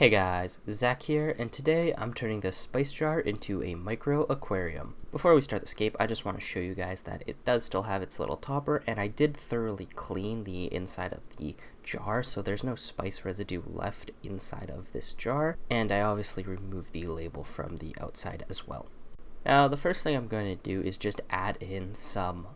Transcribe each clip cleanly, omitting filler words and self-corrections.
Hey guys, Zach here, and today I'm turning this spice jar into a micro aquarium. Before we start the scape, I just want to show you guys that it does still have its little topper, and I did thoroughly clean the inside of the jar, so there's no spice residue left inside of this jar, and I obviously removed the label from the outside as well. Now, the first thing I'm going to do is just add in some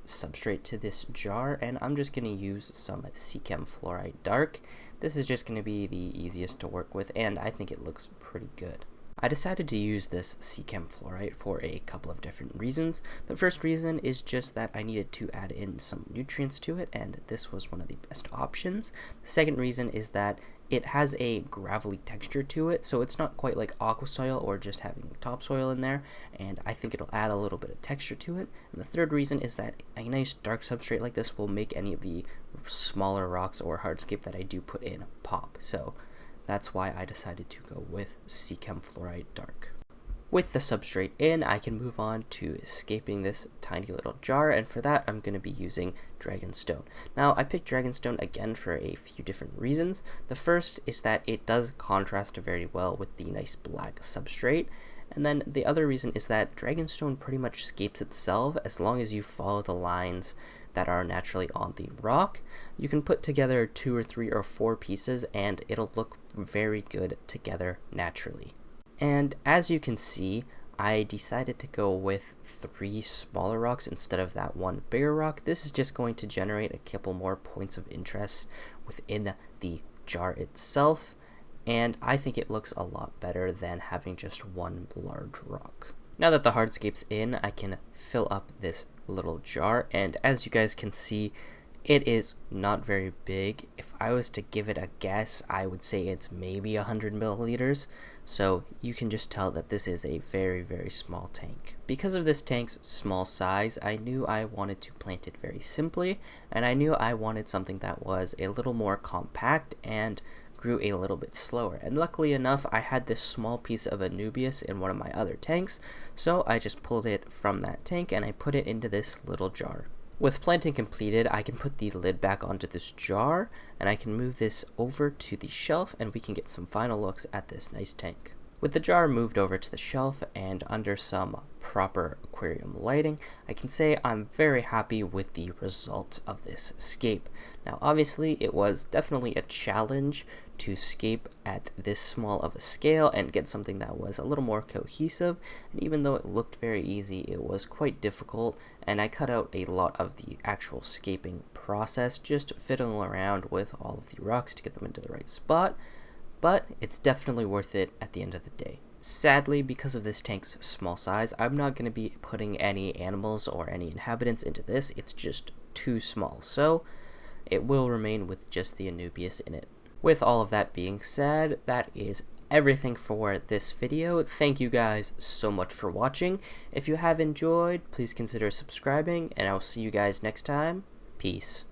substrate to this jar, and I'm just going to use some Seachem Fluorite Dark. This is just going to be the easiest to work with, and I think it looks pretty good. I decided to use this Seachem Fluorite for a couple of different reasons. The first reason is just that I needed to add in some nutrients to it, and this was one of the best options. The second reason is that it has a gravelly texture to it, so it's not quite like aqua soil or just having topsoil in there, and I think it'll add a little bit of texture to it. And the third reason is that a nice dark substrate like this will make any of the smaller rocks or hardscape that I do put in pop. So that's why I decided to go with Seachem Fluorite Dark. With the substrate in, I can move on to escaping this tiny little jar, and for that I'm going to be using Dragonstone. Now, I picked Dragonstone again for a few different reasons. The first is that it does contrast very well with the nice black substrate, and then the other reason is that Dragonstone pretty much scapes itself as long as you follow the lines that are naturally on the rock. You can put together 2 or 3 or 4 pieces and it'll look very good together naturally. And as you can see, I decided to go with 3 smaller rocks instead of that one bigger rock. This is just going to generate a couple more points of interest within the jar itself, and I think it looks a lot better than having just one large rock. Now that the hardscape's in, I can fill up this little jar, and as you guys can see, it is not very big. If I was to give it a guess, I would say it's maybe 100 milliliters, so you can just tell that this is a very, very small tank. Because of this tank's small size, I knew I wanted to plant it very simply, and I knew I wanted something that was a little more compact and grew a little bit slower. And luckily enough, I had this small piece of Anubias in one of my other tanks, so I just pulled it from that tank and I put it into this little jar. With planting completed, I can put the lid back onto this jar, and I can move this over to the shelf, and we can get some final looks at this nice tank. With the jar moved over to the shelf and under some proper aquarium lighting, I can say I'm very happy with the results of this scape. Now obviously it was definitely a challenge to scape at this small of a scale and get something that was a little more cohesive, and even though it looked very easy, it was quite difficult, and I cut out a lot of the actual scaping process, just fiddling around with all of the rocks to get them into the right spot. But it's definitely worth it at the end of the day. Sadly, because of this tank's small size, I'm not going to be putting any animals or any inhabitants into this. It's just too small, so it will remain with just the Anubias in it. With all of that being said, that is everything for this video. Thank you guys so much for watching. If you have enjoyed, please consider subscribing, and I'll see you guys next time. Peace.